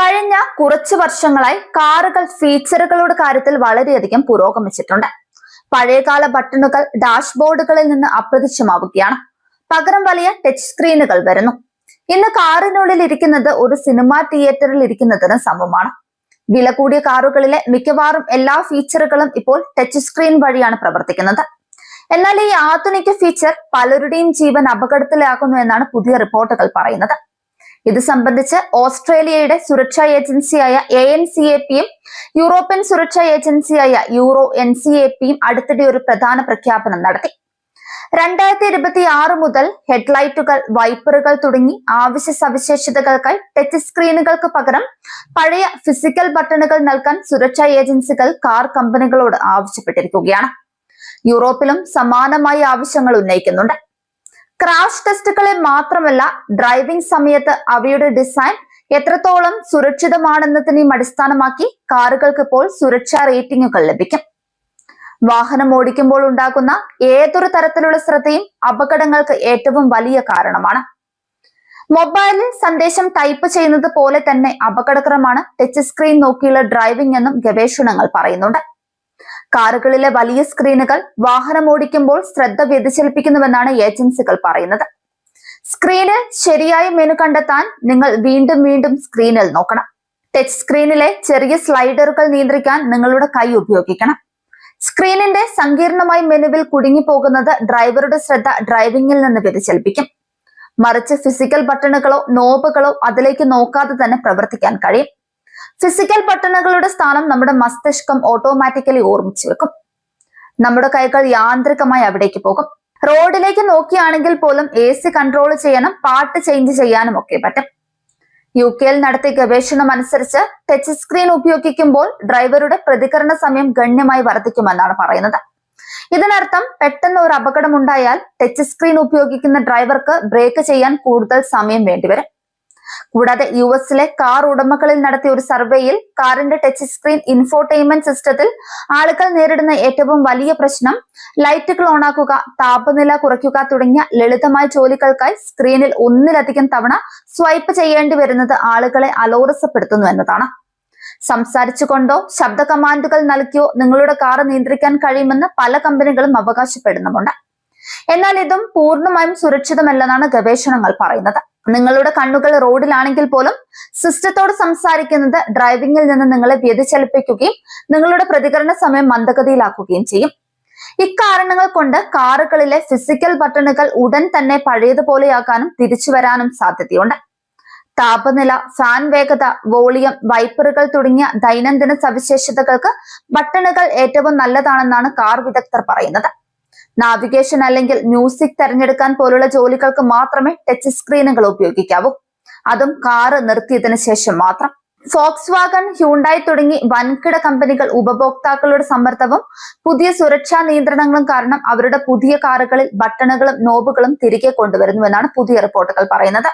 കഴിഞ്ഞ കുറച്ചു വർഷങ്ങളായി കാറുകൾ ഫീച്ചറുകളുടെ കാര്യത്തിൽ വളരെയധികം പുരോഗമിച്ചിട്ടുണ്ട്. പഴയകാല ബട്ടണുകൾ ഡാഷ്ബോർഡുകളിൽ നിന്ന് അപ്രത്യക്ഷമാവുകയാണ്. പകരം വലിയ ടച്ച് സ്ക്രീനുകൾ വരുന്നു. ഇന്ന് കാറിനുള്ളിൽ ഇരിക്കുന്നത് ഒരു സിനിമാ തിയേറ്ററിൽ ഇരിക്കുന്നതിന് സമമാണ്. വില കൂടിയ കാറുകളിലെ മിക്കവാറും എല്ലാ ഫീച്ചറുകളും ഇപ്പോൾ ടച്ച് സ്ക്രീൻ വഴിയാണ് പ്രവർത്തിക്കുന്നത്. എന്നാൽ ഈ ആധുനിക ഫീച്ചർ പലരുടെയും ജീവൻ അപകടത്തിലാക്കുന്നു എന്നാണ് പുതിയ റിപ്പോർട്ടുകൾ പറയുന്നത്. ഇത് സംബന്ധിച്ച് ഓസ്ട്രേലിയയുടെ സുരക്ഷാ ഏജൻസിയായ ANCAPയും യൂറോപ്യൻ സുരക്ഷാ ഏജൻസിയായ EuroNCAPയും അടുത്തിടെ ഒരു പ്രധാന പ്രഖ്യാപനം നടത്തി. 2026 മുതൽ ഹെഡ്ലൈറ്റുകൾ, വൈപ്പറുകൾ തുടങ്ങി ആവശ്യ സവിശേഷതകൾക്കായി ടച്ച് സ്ക്രീനുകൾക്ക് പകരം പഴയ ഫിസിക്കൽ ബട്ടണുകൾ നൽകാൻ സുരക്ഷാ ഏജൻസികൾ കാർ കമ്പനികളോട് ആവശ്യപ്പെട്ടിരിക്കുകയാണ്. യൂറോപ്പിലും സമാനമായ ആവശ്യങ്ങൾ ഉന്നയിക്കുന്നുണ്ട്. ക്രാഷ് ടെസ്റ്റുകളെ മാത്രമല്ല, ഡ്രൈവിംഗ് സമയത്ത് അവയുടെ ഡിസൈൻ എത്രത്തോളം സുരക്ഷിതമാണെന്നതിനെയും അടിസ്ഥാനമാക്കി കാറുകൾക്ക് ഇപ്പോൾ സുരക്ഷാ റേറ്റിംഗുകൾ ലഭിക്കും. വാഹനം ഓടിക്കുമ്പോൾ ഉണ്ടാകുന്ന ഏതൊരു തരത്തിലുള്ള ശ്രദ്ധയും അപകടങ്ങൾക്ക് ഏറ്റവും വലിയ കാരണമാണ്. മൊബൈലിൽ സന്ദേശം ടൈപ്പ് ചെയ്യുന്നത് പോലെ തന്നെ അപകടകരമാണ് ടച്ച് സ്ക്രീൻ നോക്കിയുള്ള ഡ്രൈവിംഗ് എന്നും ഗവേഷണങ്ങൾ പറയുന്നുണ്ട്. കാറുകളിലെ വലിയ സ്ക്രീനുകൾ വാഹനം ഓടിക്കുമ്പോൾ ശ്രദ്ധ വ്യതിചലിപ്പിക്കുന്നുവെന്നാണ് ഏജൻസികൾ പറയുന്നത്. സ്ക്രീനിൽ ശരിയായ മെനു കണ്ടെത്താൻ നിങ്ങൾ വീണ്ടും വീണ്ടും സ്ക്രീനിൽ നോക്കണം. ടച്ച് സ്ക്രീനിലെ ചെറിയ സ്ലൈഡറുകൾ നിയന്ത്രിക്കാൻ നിങ്ങളുടെ കൈ ഉപയോഗിക്കണം. സ്ക്രീനിന്റെ സങ്കീർണമായ മെനുവിൽ കുടുങ്ങിപ്പോകുന്നത് ഡ്രൈവറുടെ ശ്രദ്ധ ഡ്രൈവിംഗിൽ നിന്ന് വ്യതിചലിപ്പിക്കും. മറിച്ച് ഫിസിക്കൽ ബട്ടണുകളോ നോബുകളോ അതിലേക്ക് നോക്കാതെ തന്നെ പ്രവർത്തിക്കാൻ കഴിയും. ഫിസിക്കൽ ബട്ടണുകളുടെ സ്ഥാനം നമ്മുടെ മസ്തിഷ്കം ഓട്ടോമാറ്റിക്കലി ഓർമ്മിച്ചു വെക്കും. നമ്മുടെ കൈകൾ യാന്ത്രികമായി അവിടേക്ക് പോകും. റോഡിലേക്ക് നോക്കിയാണെങ്കിൽ പോലും AC കൺട്രോൾ ചെയ്യാനും പാട്ട് ചേഞ്ച് ചെയ്യാനും ഒക്കെ പറ്റും. UK നടത്തിയ ഗവേഷണം അനുസരിച്ച് ടച്ച് സ്ക്രീൻ ഉപയോഗിക്കുമ്പോൾ ഡ്രൈവറുടെ പ്രതികരണ സമയം ഗണ്യമായി വർദ്ധിക്കുമെന്നാണ് പറയുന്നത്. ഇതിനർത്ഥം പെട്ടെന്ന് ഒരു അപകടം ഉണ്ടായാൽ ടച്ച് സ്ക്രീൻ ഉപയോഗിക്കുന്ന ഡ്രൈവർക്ക് ബ്രേക്ക് ചെയ്യാൻ കൂടുതൽ സമയം വേണ്ടിവരും. കൂടാതെ US കാർ ഉടമകളിൽ നടത്തിയ ഒരു സർവേയിൽ കാറിന്റെ ടച്ച് സ്ക്രീൻ ഇൻഫോർടൈൻമെന്റ് സിസ്റ്റത്തിൽ ആളുകൾ നേരിടുന്ന ഏറ്റവും വലിയ പ്രശ്നം ലൈറ്റുകൾ ഓണാക്കുക, താപനില കുറയ്ക്കുക തുടങ്ങിയ ലളിതമായ ജോലികൾക്കായി സ്ക്രീനിൽ ഒന്നിലധികം തവണ സ്വൈപ്പ് ചെയ്യേണ്ടി വരുന്നത് ആളുകളെ അലോസരപ്പെടുത്തുന്നു എന്നതാണ്. സംസാരിച്ചുകൊണ്ടോ ശബ്ദ കമാൻഡുകൾ നൽകിയോ നിങ്ങളുടെ കാർ നിയന്ത്രിക്കാൻ കഴിയുമെന്ന് പല കമ്പനികളും അവകാശപ്പെടുന്നുമുണ്ട്. എന്നാൽ ഇതും പൂർണ്ണമായും സുരക്ഷിതമല്ലെന്നാണ് ഗവേഷണങ്ങൾ പറയുന്നത്. നിങ്ങളുടെ കണ്ണുകൾ റോഡിലാണെങ്കിൽ പോലും സിസ്റ്റത്തോട് സംസാരിക്കുന്നത് ഡ്രൈവിംഗിൽ നിന്ന് നിങ്ങളെ വ്യതിചലിപ്പിക്കുകയും നിങ്ങളുടെ പ്രതികരണ സമയം മന്ദഗതിയിലാക്കുകയും ചെയ്യും. ഇക്കാരണങ്ങൾ കൊണ്ട് കാറുകളിലെ ഫിസിക്കൽ ബട്ടണുകൾ ഉടൻ തന്നെ പഴയതുപോലെയാക്കാനും തിരിച്ചു വരാനും സാധ്യതയുണ്ട്. താപനില, ഫാൻ വേഗത, വോളിയം, വൈപ്പറുകൾ തുടങ്ങിയ ദൈനംദിന സവിശേഷതകൾക്ക് ബട്ടണുകൾ ഏറ്റവും നല്ലതാണെന്നാണ് കാർ വിദഗ്ധർ പറയുന്നത്. നാവിഗേഷൻ അല്ലെങ്കിൽ മ്യൂസിക് തിരഞ്ഞെടുക്കാൻ പോലുള്ള ജോലികൾക്ക് മാത്രമേ ടച്ച് സ്ക്രീനുകൾ ഉപയോഗിക്കാവൂ. അതും കാറ് നിർത്തിയതിനു ശേഷം മാത്രം. ഫോക്സ്വാഗൺ, ഹ്യുണ്ടായി തുടങ്ങി വൻകിട കമ്പനികൾ ഉപഭോക്താക്കളുടെ സമ്മർദ്ദവും പുതിയ സുരക്ഷാ നിയന്ത്രണങ്ങളും കാരണം അവരുടെ പുതിയ കാറുകളിൽ ബട്ടണുകളും നോബുകളും തിരികെ കൊണ്ടുവരുന്നുവെന്നാണ് പുതിയ റിപ്പോർട്ടുകൾ പറയുന്നത്.